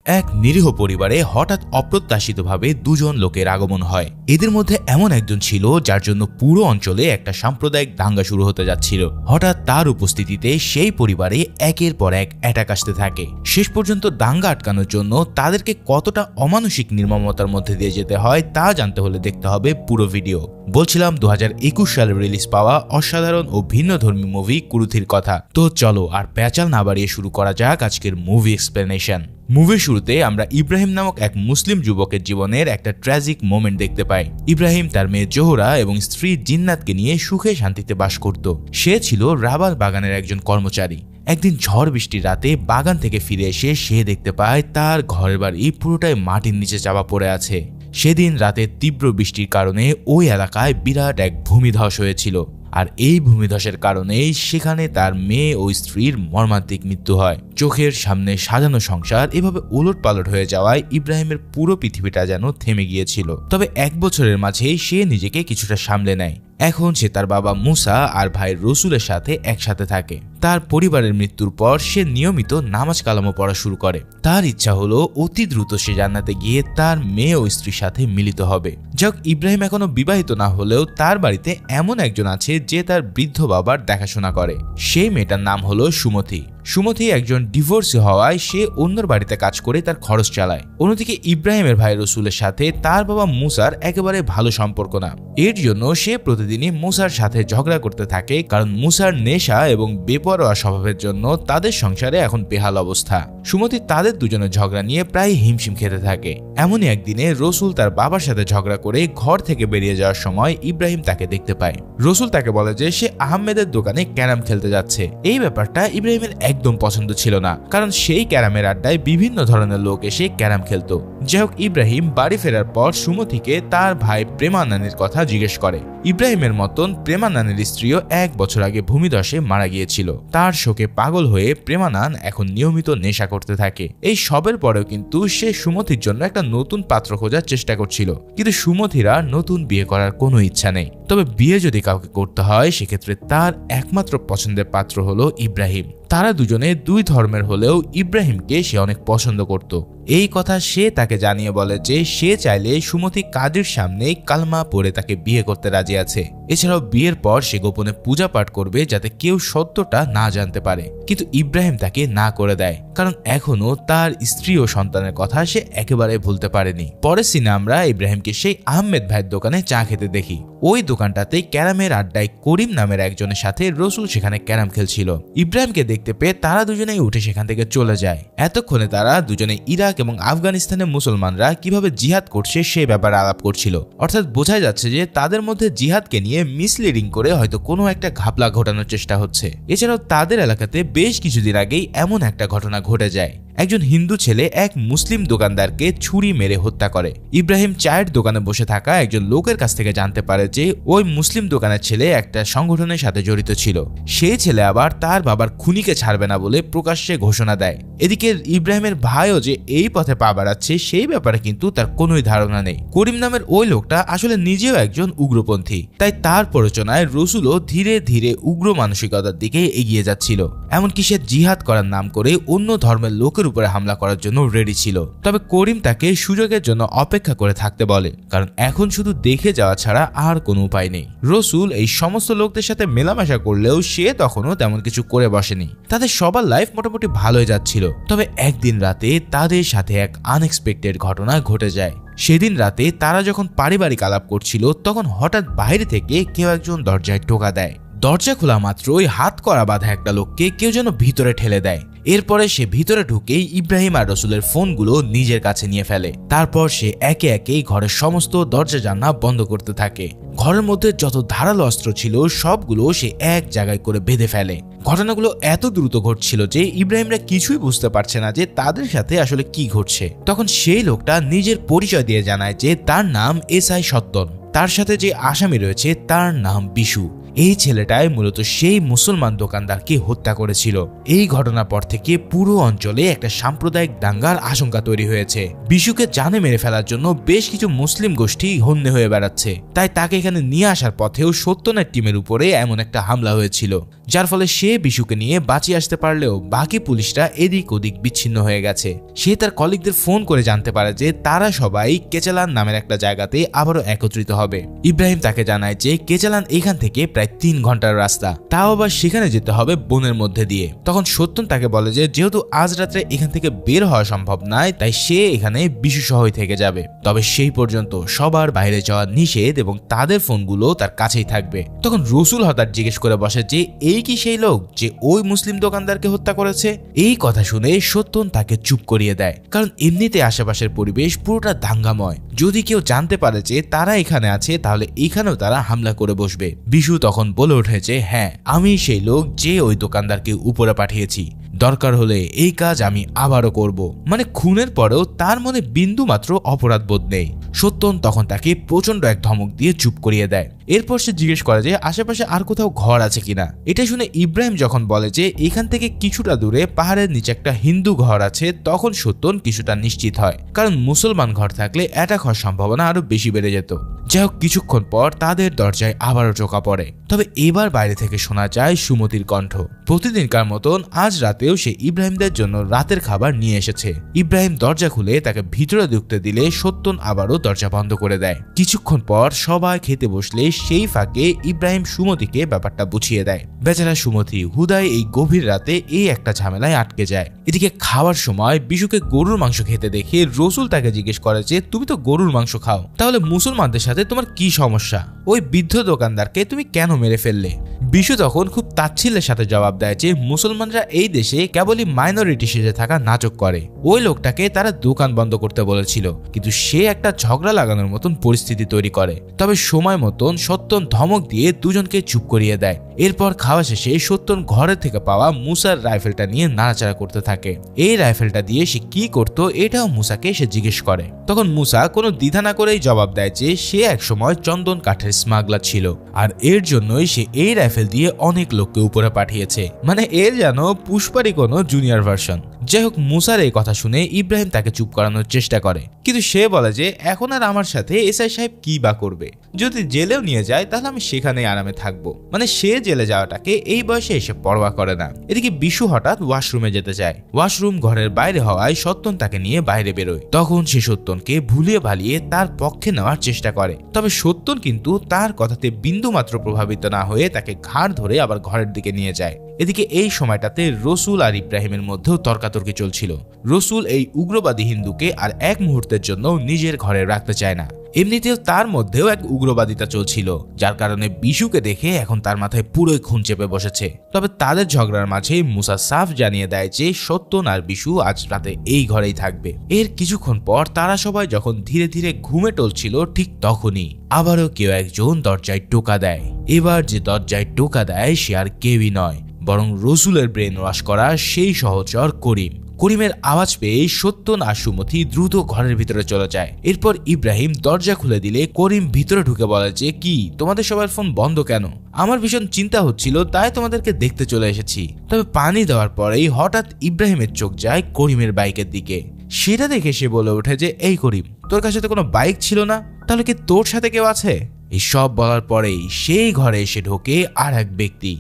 এক নিরীহ পরিবারে হঠাৎ অপ্রত্যাশিতভাবে দুজন লোকের আগমন হয়। এদের মধ্যে এমন একজন ছিল যার জন্য পুরো অঞ্চলে একটা সাম্প্রদায়িক দাঙ্গা শুরু হতে যাচ্ছিল। হঠাৎ তার উপস্থিতিতে সেই পরিবারে একের পর এক অ্যাটাক আসতে থাকে। শেষ পর্যন্ত দাঙ্গা আটকানোর জন্য তাদেরকে কতটা অমানসিক নির্মমতার মধ্যে দিয়ে যেতে হয় তা জানতে হলে দেখতে হবে পুরো ভিডিও। বলছিলাম 2021 সালে রিলিজ পাওয়া অসাধারণ ও ভিন্নধর্মী মুভি কুরুথির কথা। তো চলো আর প্যাচাল না বাড়িয়ে শুরু করা যাক আজকের মুভি এক্সপ্লেনেশন। মুভির শুরুতে আমরা ইব্রাহিম নামক এক মুসলিম যুবকের জীবনের একটা ট্র্যাজিক মোমেন্ট দেখতে পাই। ইব্রাহিম তার মেয়ে জোহরা এবং স্ত্রী জিন্নাতকে নিয়ে সুখে শান্তিতে বাস করত। সে ছিল রাবার বাগানের একজন কর্মচারী। একদিন ঝড় বৃষ্টির রাতে বাগান থেকে ফিরে এসে সে দেখতে পায় তার ঘরের বাড়ি পুরোটাই মাটির নিচে চাপা পড়ে আছে। সেদিন রাতে তীব্র বৃষ্টির কারণে ওই এলাকায় বিরাট এক ভূমিধস হয়েছিল, আর এই ভূমিধসের কারণেই সেখানে তার মেয়ে ও স্ত্রীর মর্মান্তিক মৃত্যু হয়। চোখের সামনে সাজানো সংসার এভাবে ওলটপালট হয়ে যাওয়ায় ইব্রাহিমের পুরো পৃথিবীটা যেন থেমে গিয়েছিল। তবে 1 বছরের মাঝেই সে নিজেকে কিছুটা সামলে নেয়। এখন সে তার বাবা মুসা আর ভাই রসুলের সাথে একসাথে থাকে। তার পরিবারের মৃত্যুর পর সে নিয়মিত নামাজ কালামও পড়া শুরু করে। তার ইচ্ছা হলো অতি দ্রুত সে জান্নাতে গিয়ে তার মেয়ে ও স্ত্রীর সাথে মিলিত হবে। যাক, ইব্রাহিম এখনো বিবাহিত না হলেও তার বাড়িতে এমন একজন আছে যে তার বৃদ্ধ বাবার দেখাশোনা করে। সেই মেয়েটার নাম হলো সুমথি। সুমথি একজন ডিভোর্সি হওয়ায় সে অন্যর বাড়িতে কাজ করে তার খরচ চালায়। অন্যদিকে ইব্রাহিমের ভাই রসুলের সাথে তার বাবা মুসার একেবারে ভালো সম্পর্ক না। এর জন্য সে প্রতিদিনই মুসার সাথে ঝগড়া করতে থাকে, কারণ মুসার নেশা এবং বেপরোয়া স্বভাবের জন্য তাদের সংসারে এখন বেহাল অবস্থা। সুমথি তাদের দুজনের ঝগড়া নিয়ে প্রায় হিমশিম খেতে থাকে। এমনই একদিনে রসুল তার বাবার সাথে ঝগড়া করে ঘর থেকে বেরিয়ে যাওয়ার সময় ইব্রাহিম তাকে দেখতে পায়। রসুল তাকে বলে যে সে আহমেদের দোকানে ক্যারাম খেলতে যাচ্ছে। এই ব্যাপারটা ইব্রাহিমের একদম পছন্দ ছিল না, কারণ সেই ক্যারামের আড্ডায় বিভিন্ন ধরনের লোক এসে ক্যারাম খেলতো। যাই হোক, ইব্রাহিম বাড়ি ফেরার পর সুমথিকে তার ভাই প্রেমানানির কথা জিজ্ঞেস করে। ইব্রাহিমের মতন প্রেমানানের স্ত্রীও 1 বছর আগে ভূমিধসে মারা গিয়েছিল। তার শোকে পাগল হয়ে প্রেমানান এখন নিয়মিত নেশা করতে থাকে। এই সবের পরেও কিন্তু সে সুমথির জন্য একটা নতুন পাত্র খোঁজার চেষ্টা করছিল, কিন্তু সুমথিরা নতুন বিয়ে করার কোনো ইচ্ছা নেই। তবে বিয়ে যদি কাউকে করতে হয় সেক্ষেত্রে তার একমাত্র পছন্দের পাত্র হলো ইব্রাহিম। তারা দুজনে 2 ধর্মের হলেও ইব্রাহিমকে সে অনেক পছন্দ করত। এই কথা সে তাকে জানিয়ে বলে যে সে চাইলে সুমথি কাজীর সামনে কালমা পড়ে তাকে বিয়ে করতে রাজি আছে। এছাড়াও বিয়ের পর সে গোপনে পূজা পাঠ করবে যাতে কেউ সত্যটা না জানতে পারে। কিন্তু ইব্রাহিম তাকে না করে দেয়, কারণ এখনো তার স্ত্রী ও সন্তানের কথা সে একেবারে ভুলতে পারেনি। পরের সিনে আমরা ইব্রাহিমকে সেই আহমেদ ভাইয়ের দোকানে চা খেতে দেখি। ওই দোকানটাতে ক্যারামের আড্ডায় করিম নামের একজনের সাথে রসুল সেখানে ক্যারাম খেলছিল। ইব্রাহিমকে দেখতে পেয়ে তারা দুজনেই উঠে সেখান থেকে চলে যায়। এতক্ষণে তারা দুজনে ইরাক এবং আফগানিস্তানের মুসলমানরা কিভাবে জিহাদ করছে সেই ব্যাপারে আলাপ করছিল। অর্থাৎ বোঝা যাচ্ছে যে তাদের মধ্যে জিহাদকে নিয়ে মিসলিডিং করে হয়তো কোনো একটা ঘাপলা ঘটানোর চেষ্টা হচ্ছে। এছাড়াও তাদের এলাকাতে বেশ কিছুদিন আগেই এমন একটা ঘটনা ঘটে যায়। একজন হিন্দু ছেলে এক মুসলিম দোকানদারকে ছুরি মেরে হত্যা করে। ইব্রাহিম চায়ের দোকানে বসে থাকা একজন লোকের কাছ থেকে জানতে পারে যে ওই মুসলিম দোকানের ছেলে একটা সংগঠনের সাথে জড়িত ছিল। সেই ছেলে আবার তার বাবার খুনিকে ছাড়বে না বলে প্রকাশ্যে ঘোষণা দেয়। এদিকে ইব্রাহিমের ভাইও যে এই পথে পা বাড়াচ্ছে সেই ব্যাপারে কিন্তু তার কোনোই ধারণা নেই। করিম নামের ওই লোকটা আসলে নিজেও একজন উগ্রপন্থী, তাই তার প্ররোচনায় রসুলও ধীরে ধীরে উগ্র মানসিকতার দিকে এগিয়ে যাচ্ছিল। এমনকি সে জিহাদ করার নাম করে অন্য ধর্মের লোকের উপরে হামলা করার জন্য রেডি ছিল। তবে করিম তাকে সুযোগের জন্য অপেক্ষা করে থাকতে বলে, কারণ এখন শুধু দেখে যাওয়া ছাড়া আর কোনো উপায় নেই। রসুল এই সমস্ত লোকদের সাথে মেলামেশা করলেও সে তখনও তেমন কিছু করে বসেনি। তাদের সবার লাইফ মোটামুটি ভালোই যাচ্ছিল। তবে একদিন রাতে তাদের সাথে এক আনএক্সপেক্টেড ঘটনা ঘটে যায়। সেদিন রাতে তারা যখন পারিবারিক আলাপ করছিল তখন হঠাৎ বাইরে থেকে কেউ একজন দরজায় টোকা দেয়। দরজা খোলা মাত্রই হাত করা বাঁধা একটা লোককে কেউ যেন ভিতরে ঠেলে দেয়। এরপরে সে ভিতরে ঢুকেই ইব্রাহিম আর রসুলের ফোনগুলো নিজের কাছে নিয়ে ফেলে। তারপর সে একে একে ঘরের সমস্ত দরজা জানলা বন্ধ করতে থাকে। ঘরের মধ্যে যত ধারালো অস্ত্র ছিল সবগুলো সে এক জায়গায় করে বেঁধে ফেলে। ঘটনাগুলো এত দ্রুত ঘটছিল যে ইব্রাহিমরা কিছুই বুঝতে পারছে না যে তাদের সাথে আসলে কি ঘটছে। তখন সেই লোকটা নিজের পরিচয় দিয়ে জানায় যে তার নাম এসআই সত্তন। তার সাথে যে আসামি রয়েছে তার নাম বিশু। এই ছেলেটাই মূলত সেই মুসলমান দোকানদারকে হত্যা করেছিল। এই ঘটনার পর থেকে পুরো অঞ্চলে একটা সাম্প্রদায়িক দাঙ্গার আশঙ্কা তৈরি হয়েছে। বিশুকে জানে মেরে ফেলার জন্য বেশ কিছু মুসলিম গোষ্ঠী হন্যে হয়ে বেড়াচ্ছে। তাই তাকে এখানে নিয়ে আসার পথেও সত্যনের টিমের উপরে এমন একটা হামলা হয়েছিল, যার ফলে সে বিশুকে নিয়ে বাঁচিয়ে আসতে পারলেও বাকি পুলিশরা এদিক ওদিক বিচ্ছিন্ন হয়ে গেছে। সে তার কলিগদের ফোন করে জানতে পারে যে তারা সবাই কেচালান নামের একটা জায়গাতে আবারও একত্রিত হবে। ইব্রাহিম তাকে জানায় যে কেচালান এখান থেকে প্রায় 3 ঘন্টার রাস্তা, তাও আবার সেখানে যেতে হবে বনের মধ্যে দিয়ে। তখন সত্যন তাকে বলে যে যেহেতু আজ রাত্রে এখান থেকে বের হওয়া সম্ভব নয়, তাই সে এখানে বিশু সহই থেকে যাবে। তবে সেই পর্যন্ত সবার বাইরে যাওয়া নিষেধ এবং তাদের ফোনগুলো তার কাছেই থাকবে। তখন রসুল হঠাৎ জিজ্ঞেস করে বসে যে এই কি সেই লোক যে ওই মুসলিম দোকানদারকে হত্যা করেছে? এই কথা শুনে সত্যন তাকে চুপ করিয়ে দেয়, কারণ এমনিতে আশেপাশের পরিবেশ পুরোটা দাঙ্গাময়। যদি কেউ জানতে পারে যে তারা এখানে আছে তাহলে এখানেও তারা হামলা করে বসবে। বিশু তখন বলে ওঠে যে হ্যাঁ, আমি সেই লোক যে ওই দোকানদারকে উপরে পাঠিয়েছি, দরকার হলে এই কাজ আমি আবারও করব। মানে খুনের পরেও তার মনে বিন্দু মাত্র অপরাধ বোধ নেই। সত্যন তখন তাকে প্রচন্ড এক ধমক দিয়ে চুপ করিয়ে দেয়। এরপর সে জিজ্ঞেস করে যে আশেপাশে আর কোথাও ঘর আছে কিনা। এটা শুনে ইব্রাহিম যখন বলে যে এখান থেকে কিছুটা দূরে পাহাড়ের নিচে একটা হিন্দু ঘর আছে, তখন সত্যন কিছুটা নিশ্চিত হয়, কারণ মুসলমান ঘর থাকলে অ্যাটাক হওয়ার সম্ভাবনা আরো বেশি বেড়ে যেত। যাই হোক, কিছুক্ষণ পর তাদের দরজায় আবারও টোকা পড়ে। তবে এবার বাইরে থেকে শোনা যায় সুমতির কণ্ঠ। প্রতিদিনকার মতন আজ রাতেও সে ইব্রাহিমদের জন্য রাতের খাবার নিয়ে এসেছে। ইব্রাহিম দরজা খুলে তাকে ভিতরে ঢুকতে দিলে সত্যন আবারও দরজা বন্ধ করে দেয়। কিছুক্ষণ পর সবাই খেতে বসলে সেই ফাঁকে ইব্রাহিম সুমতিকে ব্যাপারটা বুঝিয়ে দেয়। বেচারা সুমতি হুদায় এই গভীর রাতে এই একটা ঝামেলায় আটকে যায়। এদিকে খাওয়ার সময় বিশুকে গরুর মাংস খেতে দেখে রসুল তাকে জিজ্ঞেস করে যে তুমি তো গরুর মাংস খাও, তাহলে মুসলমানদের সাথে তোমার কি সমস্যা? ওই বৃদ্ধ দোকানদারকে তুমি কেন মেরে ফেললে? বিশু তখন খুব তাচ্ছিল্যের সাথে জবাব দেয় যে মুসলমানরা এই দেশে কেবলই মাইনরিটি সেজে থাকা নাটক করে। ওই লোকটাকে তারা দোকান বন্ধ করতে বলেছিল, কিন্তু সে একটা ঝগড়া লাগানোর মতন পরিস্থিতি তৈরি করে। তবে সময় মতন সত্যন ধমক দিয়ে দুজনকে চুপ করিয়ে দেয়। এরপর খাওয়া শেষে সত্যন ঘরের থেকে পাওয়া মুসার রাইফেলটা নিয়ে নাড়াচাড়া করতে থাকে। এই রাইফেলটা দিয়ে সে কি করতো এটাও মুসাকে সে জিজ্ঞেস করে। তখন মুসা কোনো দ্বিধা না করেই জবাব দেয় যে সে একসময় চন্দন কাঠের স্মাগলার ছিল, আর এর জন্যই সে এই রাইফেল দিয়ে অনেক লোককে উপরে পাঠিয়েছে। মানে এর যেন পুষ্পারই কোনো জুনিয়র ভার্সন। যাই হোক, মুসার এই কথা শুনে ইব্রাহিম তাকে চুপ করানোর চেষ্টা করে, কিন্তু সে বলে যে এখন আর আমার সাথে এসআই সাহেব কি বা করবে? যদি জেলেও নিয়ে যায় তাহলে আমি সেখানেই আরামে থাকবো। মানে সে জেলে যাওয়াটাকে এই বয়সে এসে পরোয়া করে না। এদিকে বিশু হঠাৎ ওয়াশরুমে যেতে চায়। ওয়াশরুম ঘরের বাইরে হওয়ায় সত্যন তাকে নিয়ে বাইরে বেরোয়। তখন সে সত্যনকে ভুলিয়ে ভালিয়ে তার পক্ষে নেওয়ার চেষ্টা করে। তবে সত্যন কিন্তু তার কথাতে বিন্দু মাত্র প্রভাবিত না হয়ে তাকে ঘাড় ধরে আবার ঘরের দিকে নিয়ে যায়। এদিকে এই সময়টাতে রসুল আর ইব্রাহিমের মধ্যেও তর্কাতর্কি চলছিল। রসুল এই উগ্রবাদী হিন্দুকে আর এক মুহূর্তের জন্য নিজের ঘরে রাখতে চায় না। এমনিতেও তার মধ্যেও এক উগ্রবাদিতা চলছিল, যার কারণে বিশুকে দেখে এখন তার মাথায় পুরোই খুন চেপে বসেছে। তবে তাদের ঝগড়ার মাঝে মুসা সাফ জানিয়ে দেয় যে সত্যন আর বিশু আজ রাতে এই ঘরেই থাকবে। এর কিছুক্ষণ পর তারা সবাই যখন ধীরে ধীরে ঘুমে টলছিল, ঠিক তখনই আবারও কেউ একজন দরজায় টোকা দেয়। এবার যে দরজায় টোকা দেয় সে আর কেউই নয়, বরং রসুলের ব্রেন ওয়াশ করা সেই সহচর করিম। করিমের আওয়াজ পেয়ে সত্যন আর সুমতি দ্রুত ঘরের ভিতরে চলে যায়। এরপর ইব্রাহিম দরজা খুলে দিলে করিম ভিতরে ঢুকে বলে যে কি তোমাদের সবার ফোন বন্ধ কেন? আমার ভীষণ চিন্তা হচ্ছিল, তাই তোমাদেরকে দেখতে চলে এসেছি। তবে পানি দেওয়ার পরেই হঠাৎ ইব্রাহিমের চোখ যায় করিমের বাইকের দিকে। সেটা দেখে সে বলে ওঠে যে এই করিম, তোর কাছে তো কোনো বাইক ছিল না, তাহলে কি তোর সাথে কেউ আছে? এই সব বলার পরেই সেই ঘরে এসে ঢোকে আর এক ব্যক্তি,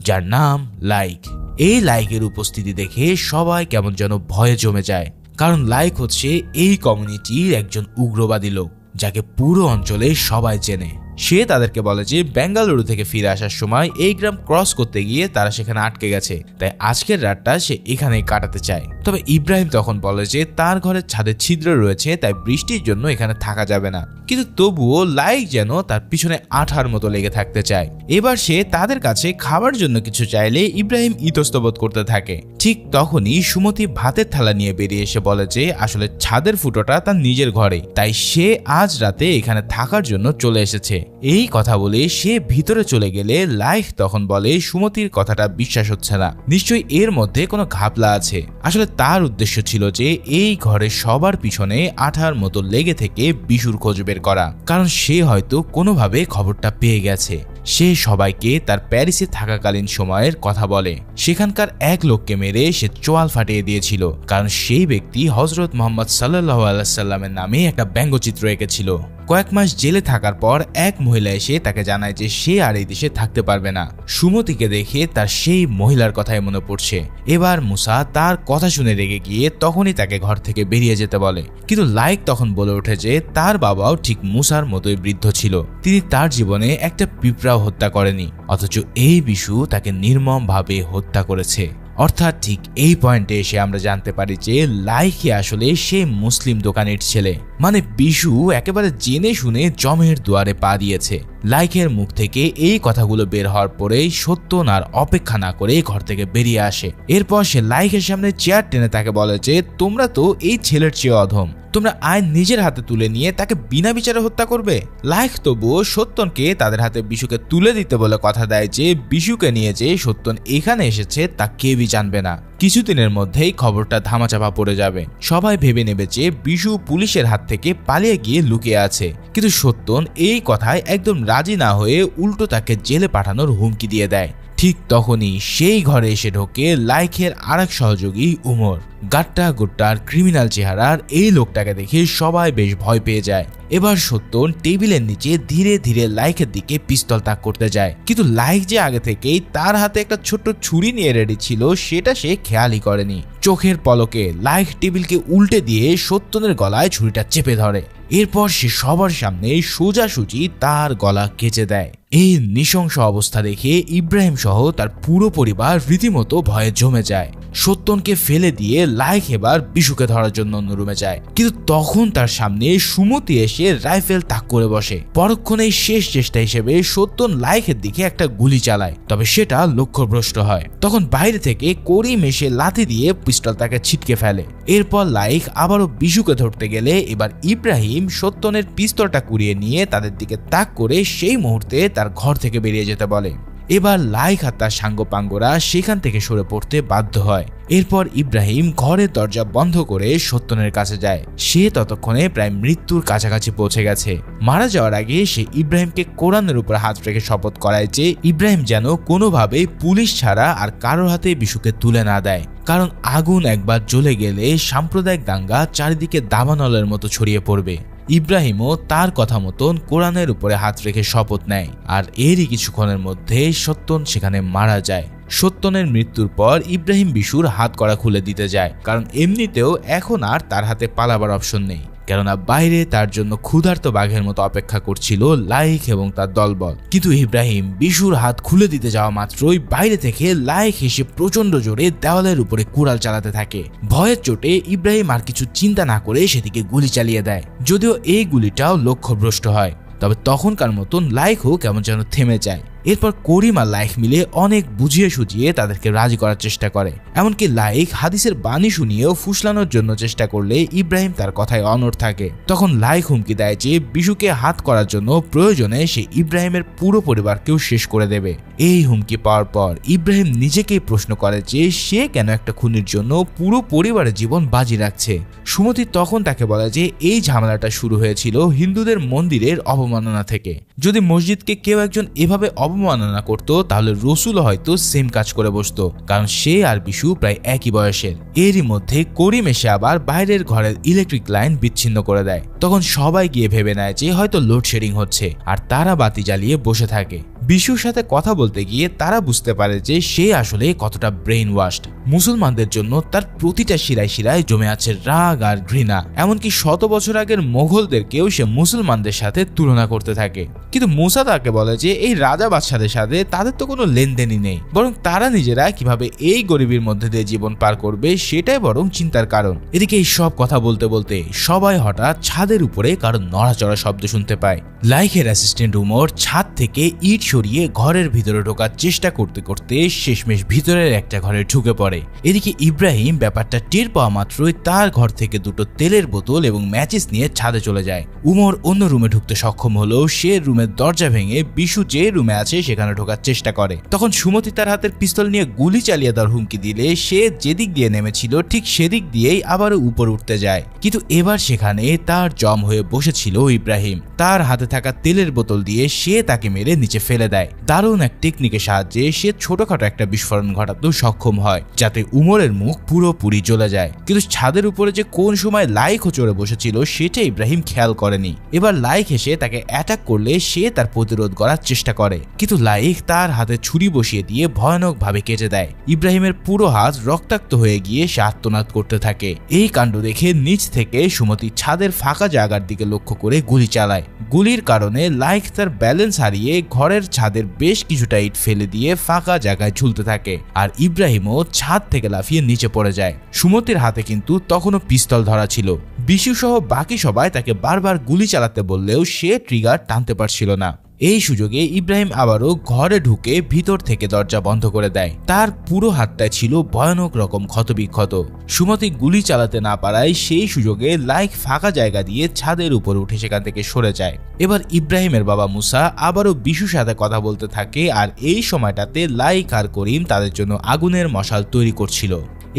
যার নাম লাইক। এই লাইকের উপস্থিতি দেখে সবাই কেমন যেন ভয়ে জমে যায়, কারণ লাইক হচ্ছে এই কমিউনিটির একজন উগ্রবাদী লোক, যাকে পুরো অঞ্চলে সবাই চেনে। সে তাদেরকে বলে যে বেঙ্গালুরু থেকে ফিরে আসার সময় এই গ্রাম ক্রস করতে গিয়ে তারা সেখানে আটকে গেছে, তাই আজকের রাতটা সে এখানেই কাটাতে চায়। তবে ইব্রাহিম তখন বলে যে তার ঘরের ছাদে ছিদ্র রয়েছে, তাই বৃষ্টির জন্য এখানে থাকা যাবে না। কিন্তু তবুও লাইক যেন তার পিছনে আঠার মতো লেগে থাকতে চায়। এবার সে তাদের কাছে খাবার জন্য কিছু চাইলে ইব্রাহিম ইতস্তবোধ করতে থাকে। ঠিক তখনই সুমতি ভাতের থালা নিয়ে বেরিয়ে এসে বলে যে আসলে ছাদের ফুটোটা তার নিজের ঘরে, তাই সে আজ রাতে এখানে থাকার জন্য চলে এসেছে। এই কথা বলে সে ভিতরে চলে গেলে লাইক তখন বলে সুমতির কথাটা বিশ্বাস হচ্ছে না, নিশ্চয়ই এর মধ্যে কোনো ঘাপলা আছে। আসলে তার উদ্দেশ্য ছিল যে এই ঘরে সবার পিছনে আঠার মতো লেগে থেকে বিশুর খোঁজ বের করা, কারণ সে হয়তো কোনোভাবে খবরটা পেয়ে গেছে। সে সবাইকে তার প্যারিসে থাকাকালীন সময়ের কথা বলে। সেখানকার এক লোককে মেরে সে চোয়াল ফাটিয়ে দিয়েছিল, কারণ সেই ব্যক্তি হযরত মুহাম্মদ সাল্লাল্লাহু আলাইহি সাল্লামের নামে একটা ব্যঙ্গচিত্র এঁকেছিল। কয়েক মাস জেলে থাকার পর এক মহিলা এসে তাকে জানায় যে সে আর এই দেশে থাকতে পারবে না। সুমতিকে দেখে তার সেই মহিলার কথাই মনে পড়ছে। এবার মুসা তার কথা শুনে রেগে গিয়ে তখনই তাকে ঘর থেকে বেরিয়ে যেতে বলে। কিন্তু লাইক তখন বলে ওঠে যে তার বাবাও ঠিক মুসার মতোই বৃদ্ধ ছিল, তিনি তার জীবনে একটা পিঁপড়াও হত্যা করেনি, অথচ এই বিশু তাকে নির্মমভাবে হত্যা করেছে। অর্থাৎ ঠিক এই পয়েন্টে এসে আমরা জানতে পারি যে লাইকি আসলে সে মুসলিম দোকানের ছেলে। মানে বিশু একেবারে জেনে শুনে জমের দুয়ারে পা দিয়েছে। লাইকের মুখ থেকে এই কথাগুলো বের হওয়ার পরে সত্যন আর অপেক্ষা না করে ঘর থেকে বেরিয়ে আসে। এরপর সে লাইকের সামনে চেয়ার টেনে তাকে বলে যে তোমরা তো এই ছেলের চেয়ে অধম, তোমরা আইন নিজের হাতে তুলে নিয়ে তাকে বিনা বিচারে হত্যা করবে। লাইক তবুও সত্যনকে তাদের হাতে বিশুকে তুলে দিতে বলে কথা দেয় যে বিশুকে নিয়ে যে সত্যন এখানে এসেছে তা কেউই জানবে না। কিছুদিনের মধ্যেই খবরটা ধামাচাপা পড়ে যাবে। সবাই ভেবে নেবে যে বিশু পুলিশের হাত থেকে পালিয়ে গিয়ে লুকিয়ে আছে। কিন্তু সত্যন এই কথায় একদম রাজি না হয়ে উল্টো তাকে জেলে পাঠানোর হুমকি দিয়ে দেয়। ঠিক তখনই সেই ঘরে এসে ঢোকে লাইকের আরেক সহযোগী উমর। গাট্টা গুট্টার ক্রিমিনাল চেহারার এই লোকটাকে দেখে সবাই বেশ ভয় পেয়ে যায়। এবার সত্যন টেবিলের নিচে ধীরে ধীরে লাইকের দিকে পিস্তল তাক করতে যায়, কিন্তু লাইক যে আগে থেকেই তার হাতে একটা ছোট্ট ছুরি নিয়ে রেডি ছিল সেটা সে খেয়ালই করেনি। চোখের পলকে লাইক টেবিলকে উল্টে দিয়ে সত্যনের গলায় ছুরিটা চেপে ধরে। এরপর সে সবার সামনে সোজাসুজি তার গলা কেচে দেয়। এই নৃশংস অবস্থা দেখে ইব্রাহিম সহ তার পুরো পরিবার রীতিমতো ভয়ে জমে যায়। সত্যনকে ফেলে দিয়ে লাইক এবার বিশুকে ধরার জন্য অন্য রুমে যায়, কিন্তু তখন তার সামনে সুমতি এসে রাইফেল তাক করে বসে। পরক্ষণেই শেষ চেষ্টা হিসেবে সত্যন লাইকের দিকে একটা গুলি চালায়, তবে সেটা লক্ষ্যভ্রষ্ট হয়। তখন বাইরে থেকে করিম এসে লাথি দিয়ে পিস্তল তাকে ছিটকে ফেলে। এরপর লাইক আবারও বিশুকে ধরতে গেলে এবার ইব্রাহিম সত্যনের পিস্তলটা কুড়িয়ে নিয়ে তাদের দিকে তাক করে সেই মুহূর্তে তার ঘর থেকে বেরিয়ে যেতে বলে। এবার লাইক আর তার সাঙ্গপাঙ্গরা সেখান থেকে সরে পড়তে বাধ্য হয়। এরপর ইব্রাহিম ঘরের দরজা বন্ধ করে সত্যনের কাছে যায়। সে ততক্ষণে প্রায় মৃত্যুর কাছাকাছি পৌঁছে গেছে। মারা যাওয়ার আগে সে ইব্রাহিমকে কোরআনের উপর হাত রেখে শপথ করায় যে ইব্রাহিম যেন কোনোভাবে পুলিশ ছাড়া আর কারোর হাতে বিশুকে তুলে না দেয়, কারণ আগুন একবার জ্বলে গেলে সাম্প্রদায়িক দাঙ্গা চারিদিকে দাবানলের মতো ছড়িয়ে পড়বে। ইব্রাহিমও তার কথা মতন কোরআনের উপরে হাত রেখে শপথ নেয়, আর এরই কিছুক্ষণের মধ্যে সত্যন সেখানে মারা যায়। সত্যনের মৃত্যুর পর ইব্রাহিম বিশুর হাত কড়া খুলে দিতে যায়, কারণ এমনিতেও এখন আর তার হাতে পালাবার অপশন নেই, কেননা বাইরে তার জন্য ক্ষুধার্ত বাঘের মতো অপেক্ষা করছিল লাইক এবং তার দলবল। কিন্তু ইব্রাহিম বিশুর হাত খুলে দিতে যাওয়া মাত্রই বাইরে থেকে লাইক এসে প্রচন্ড জোরে দেওয়ালের উপরে কুড়াল চালাতে থাকে। ভয়ের চোটে ইব্রাহিম আর কিছু চিন্তা না করে সেদিকে গুলি চালিয়ে দেয়। যদিও এই গুলিটাও লক্ষ্যভ্রষ্ট হয়, তবে তখনকার মতন লাইকও কেমন যেন থেমে যায়। এরপর করিম আর লাইক মিলে অনেক বুঝিয়ে সুঝিয়ে তাদেরকে রাজি করার চেষ্টা করে। এমনকি লাইক হাদিসের বাণী শুনিয়েও ফুসলানোর জন্য চেষ্টা করলে ইব্রাহিম তার কথায় অনড় থাকে। তখন লাইক হুমকি দেয় যে বিশুকে হাত করার জন্য প্রয়োজনে সে ইব্রাহিমের পুরো পরিবারকেও শেষ করে দেবে। এই হুমকি পাওয়ার পর ইব্রাহিম নিজেকেই প্রশ্ন করে যে সে কেন একটা খুনির জন্য পুরো পরিবারের জীবন বাজি রাখছে। সুমতি তখন তাকে বলে যে এই ঝামেলাটা শুরু হয়েছিল হিন্দুদের মন্দিরের অবমাননা থেকে। যদি মসজিদকে কেউ একজন এভাবে অবমাননা করত তাহলে রসুল হয়তো সেম কাজ করে বসতো, কারণ সে আর বিশু প্রায় একই বয়সের। এরই মধ্যে করিম এসে আবার বাইরের ঘরের ইলেকট্রিক লাইন বিচ্ছিন্ন করে দেয়। তখন সবাই গিয়ে ভেবে নেয় যে হয়তো লোডশেডিং হচ্ছে, আর তারা বাতি জ্বালিয়ে বসে থাকে। বিশুর সাথে কথা বলতে গিয়ে তারা বুঝতে পারে যে সে আসলে কতটা ব্রেইন ওয়াশড। মুসলমানদের জন্য তার প্রতিটা শিরায় শিরায় জমে আছে রাগ আর ঘৃণা। এমনকি 100 বছর আগের মোগলদেরকেও সে মুসলমানদের সাথে তুলনা করতে থাকে। কিন্তু মুসা তাকে বলে যে এই রাজা বাদশাদের সাথে তাদের তো কোনো লেনদেনই নেই, বরং তারা নিজেরা কিভাবে এই গরিবের মধ্যে দিয়ে জীবন পার করবে সেটাই বরং চিন্তার কারণ। এদিকে এই সব কথা বলতে বলতে সবাই হঠাৎ ছাদের উপরে কারো নড়াচড়া শব্দ শুনতে পায়। লাইকের অ্যাসিস্ট্যান্ট উমর ছাদ থেকে ইট সরিয়ে ঘরের ভিতরে ঢোকার চেষ্টা করতে করতে শেষমেশ ভিতরের একটা ঘরে ঢুকে পড়ে। এদিকে ইব্রাহিম ব্যাপারটা টের পাওয়া মাত্রই তার ঘর থেকে 2টো তেলের বোতল এবং ম্যাচেস নিয়ে ছাদে চলে যায়। উমর অন্য রুমে ঢুকতে সক্ষম হলেও সে রুমে রুমের দরজা ভেঙে বিশু যে রুমে আছে সেখানে ঢোকার চেষ্টা করে। তখন সুমতি তার হাতের পিস্তল নিয়ে গুলি চালিয়ে দেওয়ার হুমকি দিলে সে যেদিক দিয়ে নেমেছিল ঠিক সেদিক দিয়েই আবারও উপর উঠতে যায়। কিন্তু এবার সেখানে তার জম হয়ে বসেছিল ইব্রাহিম। তার হাতে থাকা তেলের বোতল দিয়ে সে তাকে মেরে নিচে ফেলে দেয়। দারুণ এক টেকনিকের সাহায্যে সে ছোটখাটো একটা বিস্ফোরণ ঘটাতেও সক্ষম হয়, যাতে উমরের মুখ পুরোপুরি জ্বলে যায়। কিন্তু ছাদের উপরে যে কোন সময় লাইকও চড়ে বসেছিল সেটা ইব্রাহিম খেয়াল করেনি। এবার লাইক এসে তাকে অ্যাটাক করলে সে তার প্রতিরোধ করার চেষ্টা করে, কিন্তু লাইক তার হাতে ছুরি বসিয়ে দিয়ে ভয়ানকভাবে কেটে দেয়। ইব্রাহিমের পুরো হাত রক্তাক্ত হয়ে গিয়ে সে আর্তনাদ করতে থাকে। এই কাণ্ড দেখে নিচ থেকে সুমতি ছাদের ফাঁকা জায়গার দিকে লক্ষ্য করে গুলি চালায়। গুলির কারণে লাইক তার ব্যালেন্স হারিয়ে ঘরের ছাদের বেশ কিছুটা ইট ফেলে দিয়ে ফাঁকা জায়গায় ঝুলতে থাকে, আর ইব্রাহিমও ছাদ থেকে লাফিয়ে নিচে পড়ে যায়। সুমতির হাতে কিন্তু তখনও পিস্তল ধরা ছিল। বিশু সহ বাকি সবাই তাকে বারবার গুলি চালাতে বললেও সে ট্রিগার টানতে পারছিল না। এই সুযোগে ইব্রাহিম আবারও ঘরে ঢুকে ভিতর থেকে দরজা বন্ধ করে দেয়। তার পুরো হাতটা ছিল ভয়ানক রকম ক্ষতবিক্ষত। সুমতি গুলি চালাতে না পারায় সেই সুযোগে লাইক ফাঁকা জায়গা দিয়ে ছাদের উপর উঠে সেখান থেকে সরে যায়। এবার ইব্রাহিমের বাবা মুসা আবারও বিশুর সাথে কথা বলতে থাকে, আর এই সময়টাতে লাইক আর করিম তাদের জন্য আগুনের মশাল তৈরি করছিল।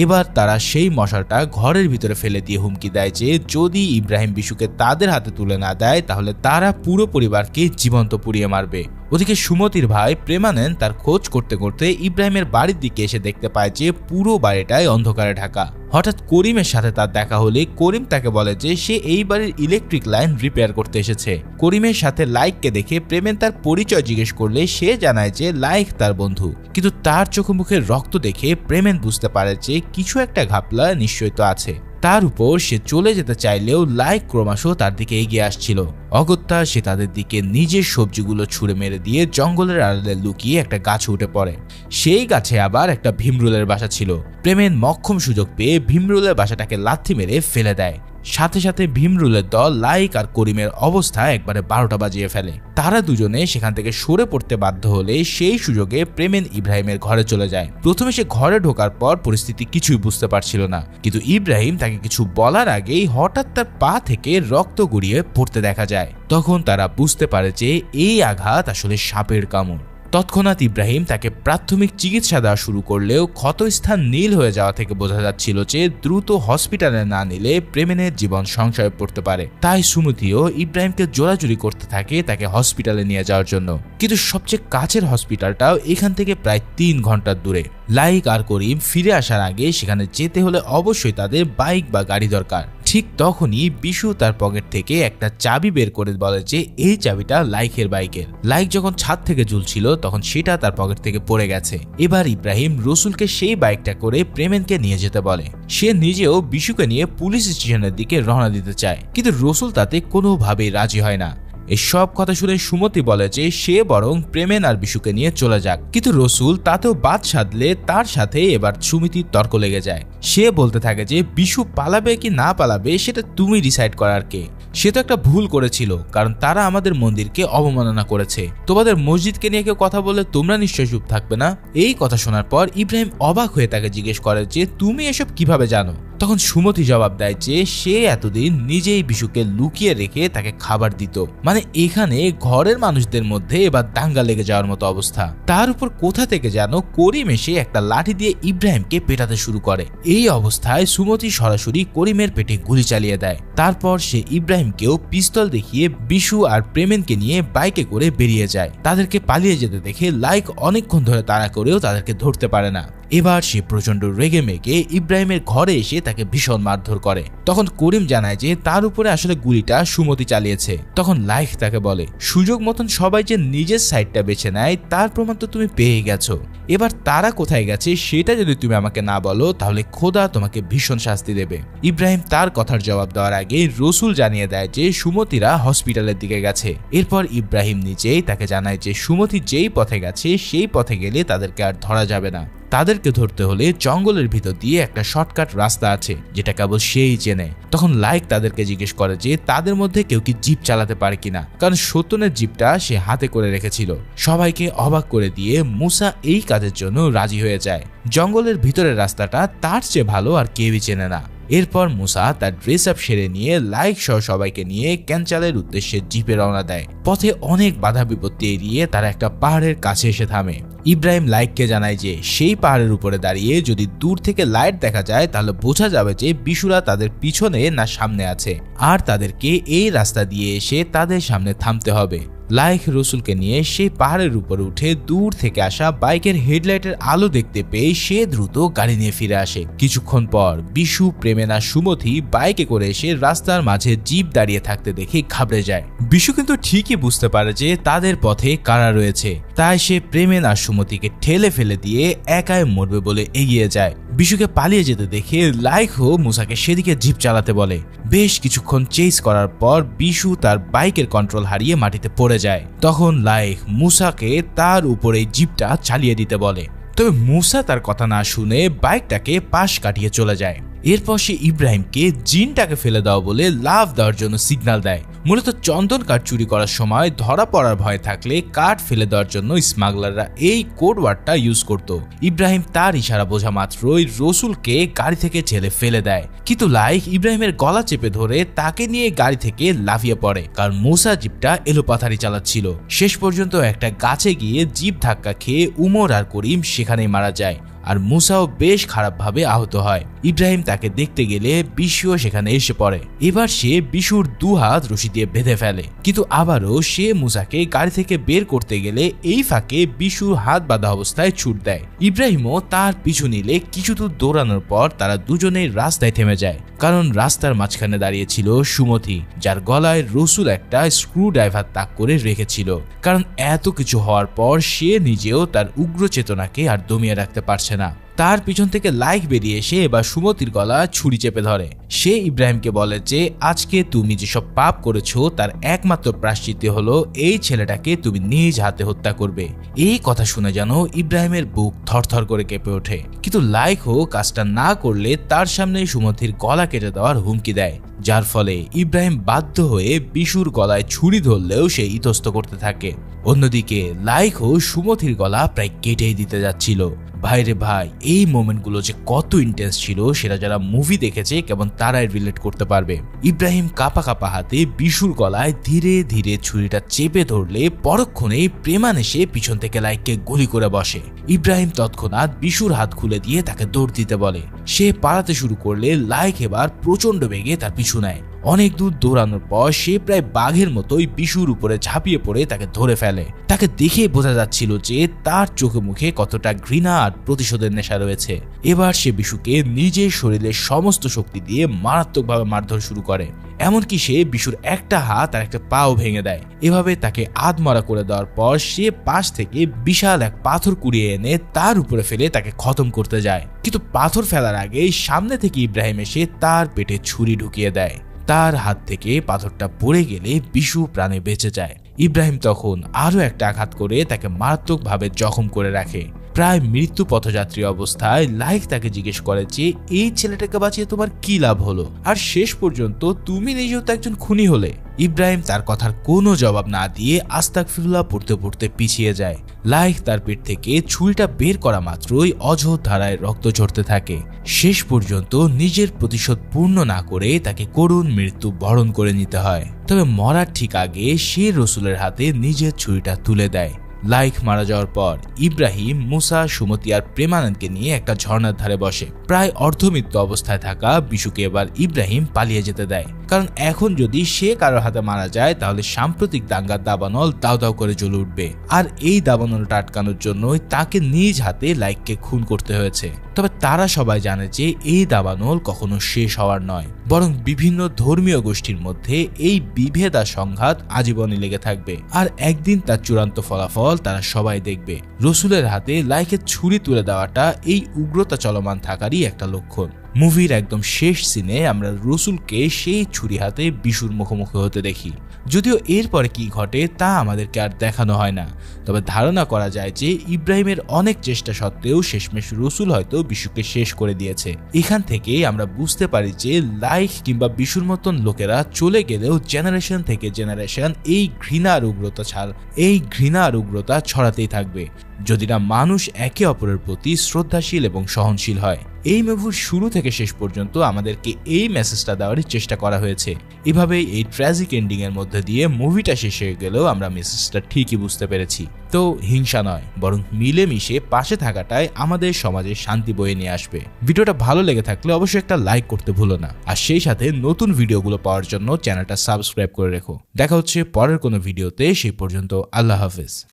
এবার তারা সেই মশালটা ঘরের ভিতরে ফেলে দিয়ে হুমকি দেয় যে যদি ইব্রাহিম বিশুকে তাদের হাতে তুলে না দেয় তাহলে তারা পুরো পরিবারকে জীবন্ত পুড়িয়ে মারবে। ওদিকে সুমতির ভাই প্রেমানন্দ তার খোঁজ করতে করতে ইব্রাহিমের বাড়ির দিকে এসে দেখতে পায় যে পুরো বাড়িটাই অন্ধকারে ঢাকা। হঠাৎ করিমের সাথে তার দেখা হলে করিম তাকে বলে যে সে এই বাড়ির ইলেকট্রিক লাইন রিপেয়ার করতে এসেছে। করিমের সাথে লাইককে দেখে প্রেমেন তার পরিচয় জিজ্ঞেস করলে সে জানায় যে লাইক তার বন্ধু, কিন্তু তার চোখে মুখে রক্ত দেখে প্রেমেন বুঝতে পারে যে কিছু একটা ঘাপলা নিশ্চয়ই তো আছে। তার উপর সে চলে যেতে চাইলেও লাইক ক্রমশ তার দিকে এগিয়ে আসছিল। অগত্যা সে তাদের দিকে নিজের সবজিগুলো ছুঁড়ে মেরে দিয়ে জঙ্গলের আড়ালে লুকিয়ে একটা গাছে উঠে পড়ে। সেই গাছে আবার একটা ভীমরুলের বাসা ছিল। প্রেমেন মক্ষম সুযোগ পেয়ে ভীমরুলের বাসাটাকে লাথি মেরে ফেলে দেয়। সাথে সাথে ভীমরুলের দল লাইক আর করিমের অবস্থা একবারে 12টা বাজিয়ে ফেলে। তারা দুজনে সেখান থেকে সরে পড়তে বাধ্য হলে সেই সুযোগে প্রেমেন ইব্রাহিমের ঘরে চলে যায়। প্রথমে সে ঘরে ঢোকার পর পরিস্থিতি কিছুই বুঝতে পারছিল না, কিন্তু ইব্রাহিম তাকে কিছু বলার আগেই হঠাৎ তার পা থেকে রক্ত গড়িয়ে পড়তে দেখা যায়। তখন তারা বুঝতে পারে যে এই আঘাত আসলে সাপের কামড়। তৎক্ষণাৎ ইব্রাহিম তাকে প্রাথমিক চিকিৎসা দেওয়া শুরু করলেও ক্ষতস্থান নীল হয়ে যাওয়া থেকে বোঝা যাচ্ছিল যে দ্রুত হসপিটালে না নিলে প্রেমেনের জীবন সংশয়ে পড়তে পারে। তাই সুমতিও ইব্রাহিমকে জোরাজুরি করতে থাকে তাকে হসপিটালে নিয়ে যাওয়ার জন্য, কিন্তু সবচেয়ে কাছের হসপিটালটাও এখান থেকে প্রায় 3 ঘন্টার দূরে। লাইক আর করিম ফিরে আসার আগে সেখানে যেতে হলে অবশ্যই তাদের বাইক বা গাড়ি দরকার। ঠিক তখনই বিশু তার পকেট থেকে একটা চাবি বের করে বলে যে এই চাবিটা লাইকের বাইকের। লাইক যখন ছাদ থেকে ঝুলছিল তখন সেটা তার পকেট থেকে পড়ে গেছে। এবার ইব্রাহিম রসুলকে সেই বাইকটা করে প্রেমেনকে নিয়ে যেতে বলে। সে নিজেও বিশুকে নিয়ে পুলিশ স্টেশনের দিকে রওনা দিতে চায়, কিন্তু রসুল তাতে কোনোভাবেই রাজি হয় না। এই সব কথা শুনে সুমতি বলে যে সে বরং প্রেমেন আর বিশুকে নিয়ে চলে যাক, কিন্তু রসুল তাতেও বাদ সাধলে তার সাথে এবার সুমিতির তর্ক লেগে যায়। সে বলতে থাকে যে বিশু পালাবে কি না পালাবে সেটা তুমি ডিসাইড করার কে। সে তো একটা ভুল করেছিল, কারণ তারা আমাদের মন্দিরকে অবমাননা করেছে। তোমাদের মসজিদকে নিয়ে কেউ কথা বলে তোমরা নিশ্চয়ই চুপ থাকবে না। এই কথা শোনার পর ইব্রাহিম অবাক হয়ে তাকে জিজ্ঞেস করে যে তুমি এসব কিভাবে জানো। তখন সুমতি জবাব দেয় যে সে এতদিন নিজেই বিশুকে লুকিয়ে রেখে তাকে খাবার দিত। মানে এখানে ঘরের মানুষদের মধ্যে এবার দাঙ্গা লেগে যাওয়ার মতো অবস্থা। তার উপর কোথা থেকে যেন করিম এসে একটা লাঠি দিয়ে ইব্রাহিমকে পেটাতে শুরু করে। এই অবস্থায় সুমতি সরাসরি করিমের পেটে গুলি চালিয়ে দেয়। তারপর সে ইব্রাহিমকেও পিস্তল দেখিয়ে বিশু আর প্রেমেনকে নিয়ে বাইকে করে বেরিয়ে যায়। তাদেরকে পালিয়ে যেতে দেখে লাইক অনেকক্ষণ ধরে তাড়া করেও তাদেরকে ধরতে পারে না। এবার সে প্রচন্ড রেগে মেগে ইব্রাহিমের ঘরে এসে তাকে ভীষণ মারধর করে। তখন করিম জানায় যে তার উপরে আসলে গুলিটা সুমতি চালিয়েছে। তখন লাইক তাকে বলে সুযোগ মতন সবাই যে নিজের সাইডটা বেছে নেয় তার প্রমাণ তো তুমি পেয়ে গেছো। এবার তারা কোথায় গেছে সেটা যদি তুমি আমাকে না বলো তাহলে খোদা তোমাকে ভীষণ শাস্তি দেবে। ইব্রাহিম তার কথার জবাব দেওয়ার আগে রসুল জানিয়ে দেয় যে সুমতিরা হসপিটালের দিকে গেছে। এরপর ইব্রাহিম নিজেই তাকে জানায় যে সুমতি যেই পথে গেছে সেই পথে গেলে তাদেরকে আর ধরা যাবে না। তাদেরকে ধরতে হলে জঙ্গলের ভিতর দিয়ে একটা শর্টকাট রাস্তা আছে যেটা কেবল সেই চেনে। তখন লাইক তাদেরকে জিজ্ঞেস করে যে তাদের মধ্যে কেউ কি জিপ চালাতে পারে কিনা, কারণ সত্যনের জিপটা সে হাতে করে রেখেছিল। সবাইকে অবাক করে দিয়ে মুসা এই কাজের জন্য রাজি হয়ে যায়। জঙ্গলের ভিতরের রাস্তাটা তার চেয়ে ভালো আর কেউই চেনে না। এরপর মুসা তার ড্রেস আপ সেরে নিয়ে লাইক সহ সবাইকে নিয়ে ক্যানচালের উদ্দেশ্যে জিপে রওনা দেয়। পথে অনেক বাধা বিপত্তি এড়িয়ে তারা একটা পাহাড়ের কাছে এসে থামে। ইব্রাহিম লাইককে জানায় যে সেই পাহাড়ের উপরে দাঁড়িয়ে যদি দূর থেকে লাইট দেখা যায় তাহলে বোঝা যাবে যে বিশুরা তাদের পিছনে না সামনে আছে, আর তাদেরকে এই রাস্তা দিয়ে এসে তাদের সামনে থামতে হবে। লাইক রসুলকে নিয়ে সেই পাহাড়ের উপরে উঠে দূর থেকে আসা বাইকের হেডলাইটের আলো দেখতে পেয়ে সে দ্রুত গাড়ি নিয়ে ফিরে আসে। কিছুক্ষণ পর বিশু, প্রেমেনা, সুমথি বাইকে করে এসে রাস্তার মাঝে জিপ দাঁড়িয়ে থাকতে দেখে ঘাবড়ে যায়। বিশু কিন্তু ঠিকই বুঝতে পারে যে তাদের পথে কারা রয়েছে, তাই সে প্রেমেনা সুমতিকে ঠেলে ফেলে দিয়ে একাই মরবে বলে এগিয়ে যায়। বিশুকে পালিয়ে যেতে দেখে লাইকও মুসাকে সেদিকে জিপ চালাতে বলে। বেশ কিছুক্ষণ চেস করার পর বিশু তার বাইকের কন্ট্রোল হারিয়ে মাটিতে পড়ে যায়। তখন লাইক মুসাকে তার উপরে জিপটা চালিয়ে দিতে বলে, তবে মুসা তার কথা না শুনে বাইকটাকে পাশ কাটিয়ে চলে যায়। এরপর সে ইব্রাহিমকে জিনটাকে ফেলে দাও বলে লাভ দেওয়ার জন্য সিগন্যাল দেয়। মূলত চন্দন কাঠ চুরি করার সময় ধরা পড়ার ভয় থাকলে কাঠ ফেলে দেওয়ার জন্য স্মাগলাররা এই কোড ওয়ার্ডটা ইউজ করত। ইব্রাহিম তার ইশারা বোঝা মাত্রই রসুলকে গাড়ি থেকে ঠেলে ফেলে দেয়, কিন্তু লাইক ইব্রাহিমের গলা চেপে ধরে তাকে নিয়ে গাড়ি থেকে লাফিয়ে পড়ে, কারণ মুসা জিপটা এলোপাথারি চালাচ্ছিল। শেষ পর্যন্ত একটা গাছে গিয়ে জিপ ধাক্কা খেয়ে উমর আর করিম সেখানেই মারা যায়, আর মুসাও বেশ খারাপভাবে আহত হয়। ইব্রাহিম তাকে দেখতে গেলে বিশুও সেখানে এসে পড়ে। এবার সে বিশুর দুহাত রশি দিয়ে বেঁধে ফেলে, কিন্তু আবারও সে মুসাকে গাড়ি থেকে বের করতে গেলে এই ফাঁকে বিশুর হাত বাঁধা অবস্থায় ছুট দেয়। ইব্রাহিমও তার পিছু নিলে কিছু দূর দৌড়ানোর পর তারা দুজনেই রাস্তায় থেমে যায়, কারণ রাস্তার মাঝখানে দাঁড়িয়েছিল সুমথি, যার গলায় রসুল একটা স্ক্রু ড্রাইভার তাক করে রেখেছিল। কারণ এত কিছু হওয়ার পর সে নিজেও তার উগ্র চেতনাকে আর দমিয়ে রাখতে পারছে না। তার পিছন থেকে লাইক বেরিয়ে এসে এবার সুমতির গলা ছুরি চেপে ধরে। সে ইব্রাহিমকে বলে যে আজকে তুমি যেসব পাপ করেছো তার একমাত্র প্রায়শ্চিত্ত হলো এই ছেলেটাকে তুমি নিজ হাতে হত্যা করবে। এই কথা শুনে যেন ইব্রাহিমের বুক থরথর করে কেঁপে ওঠে, কিন্তু লাইকও কাজটা না করলে তার সামনে সুমতির গলা কেটে দেওয়ার হুমকি দেয়, যার ফলে ইব্রাহিম বাধ্য হয়ে বিশুর গলায় ছুরি ধরলেও সে ইতস্ত করতে থাকে। অন্যদিকে লাইকও সুমতির গলা প্রায় কেটেই দিতে যাচ্ছিল। ভাইরে ভাই, এই মোমেন্টগুলো যে কত ইন্টেন্স ছিল সেটা যারা মুভি দেখেছে কেবল তারাই রিলেট করতে পারবে। ইব্রাহিম কাপা কাপা হাতে বিশুর গলায় ধীরে ধীরে ছুরিটা চেপে ধরলে পরক্ষণেই প্রেমান এসে পিছন থেকে লাইককে গুলি করে বসে। ইব্রাহিম তৎক্ষণাৎ বিশুর হাত খুলে দিয়ে তাকে দৌড় দিতে বলে। সে পালাতে শুরু করলে লাইক এবার প্রচন্ড বেগে তার পিছু নেয়। অনেক দূর দৌড়ানোর পর সে প্রায় বাঘের মতোই বিশুর উপরে ঝাঁপিয়ে পড়ে তাকে ধরে ফেলে। তাকে দেখে বোঝা যাচ্ছিল যে তার চোখে মুখে কতটা ঘৃণা আর প্রতিশোধের নেশা রয়েছে। এবার সে বিশুকে নিজের শরীরের সমস্ত শক্তি দিয়ে মারাত্মকভাবে মারধর শুরু করে, এমনকি সে বিশুর একটা হাত আর একটা পাও ভেঙে দেয়। এভাবে তাকে আধমরা করে দেওয়ার পর সে পাশ থেকে বিশাল এক পাথর কুড়িয়ে এনে তার উপরে ফেলে তাকে খতম করতে যায়, কিন্তু পাথর ফেলার আগে সামনে থেকে ইব্রাহিম এসে তার পেটে ছুরি ঢুকিয়ে দেয়। তার হাত থেকে পাথরটা পড়ে গেলে বিশু প্রাণে বেঁচে যায়। ইব্রাহিম তখন আরো একটা আঘাত করে তাকে মারাত্মকভাবে জখম করে রাখে। প্রায় মৃত্যু পথযাত্রী অবস্থায় লাইক তাকে জিজ্ঞেস করে যে এই ছেলেটাকে বাঁচিয়ে তোমার কি লাভ হলো, আর শেষ পর্যন্ত তুমি নিজেও তো একজন খুনি হলে। ইব্রাহিম তার কথার কোনো জবাব না দিয়ে আস্তাগফিরুল্লাহ পড়তে পড়তে পিছিয়ে যায়। লাইক তার পেট থেকে ছুরিটা বের করা মাত্রই অঝোর ধারায় রক্ত ঝরতে থাকে। শেষ পর্যন্ত নিজের প্রতিশোধ পূর্ণ না করে তাকে করুণ মৃত্যু বরণ করে নিতে হয়। তবে মরার ঠিক আগে সে রসুলের হাতে নিজের ছুরিটা তুলে দেয়। লাইক মারা যাওয়ার পর ইব্রাহিম, মুসা, সুমতি আর প্রেমানন্দকে নিয়ে একটা ঝর্ণার ধারে বসে। প্রায় অর্ধমৃত্যু অবস্থায় থাকা বিশুকে এবার ইব্রাহিম পালিয়ে যেতে দেয়, কারণ এখন যদি সে কারোর হাতে মারা যায় তাহলে সাম্প্রতিক দাঙ্গার দাবানল দাও দাও করে জ্বলে উঠবে, আর এই দাবানলটা আটকানোর জন্যই তাকে নিজ হাতে লাইককে খুন করতে হয়েছে। তবে তারা সবাই জানে যে এই দাবানল কখনো শেষ হওয়ার নয়, বরং বিভিন্ন ধর্মীয় গোষ্ঠীর মধ্যে এই বিভেদ আর সংঘাত আজীবনই লেগে থাকবে, আর একদিন তার চূড়ান্ত ফলাফল তারা সবাই দেখবে। রসুলের হাতে লাইকের ছুরি তুলে দেওয়াটা এই উগ্রতা চলমান থাকারই একটা লক্ষণ। মুভির একদম শেষ সিনে আমরা রসুলকে সেই ছুরি হাতে বিশুর মুখোমুখি হতে দেখি। যদিও এরপরে কি ঘটে তা আমাদেরকে আর দেখানো হয় না, তবে ধারণা করা যায় যে ইব্রাহিমের অনেক চেষ্টা সত্ত্বেও শেষমেশ রসুল হয়তো বিশুকে শেষ করে দিয়েছে। এখান থেকে আমরা বুঝতে পারি যে লাইক কিংবা বিশুর মতন লোকেরা চলে গেলেও জেনারেশন থেকে জেনারেশন এই ঘৃণা আর উগ্রতা ছড়াতেই থাকবে, যদি না মানুষ একে অপরের প্রতি শ্রদ্ধাশীল এবং সহনশীল হয়। এই মুভির শুরু থেকে শেষ পর্যন্ত আমাদেরকে এই মেসেজটা দেওয়ারই চেষ্টা করা হয়েছে। এভাবেই এই ট্র্যাজিক এন্ডিং এর মধ্যে দিয়ে মুভিটা শেষ হয়ে গেলেও আমরা মেসেজটা ঠিকই বুঝতে পেরেছি। তো হিংসা নয়, বরং মিলেমিশে পাশে থাকাটাই আমাদের সমাজে শান্তি বয়ে নিয়ে আসবে। ভিডিওটা ভালো লেগে থাকলে অবশ্যই একটা লাইক করতে ভুলো না, আর সেই সাথে নতুন ভিডিওগুলো পাওয়ার জন্য চ্যানেলটা সাবস্ক্রাইব করে রেখো। দেখা হচ্ছে পরের কোনো ভিডিওতে, সেই পর্যন্ত আল্লাহ হাফেজ।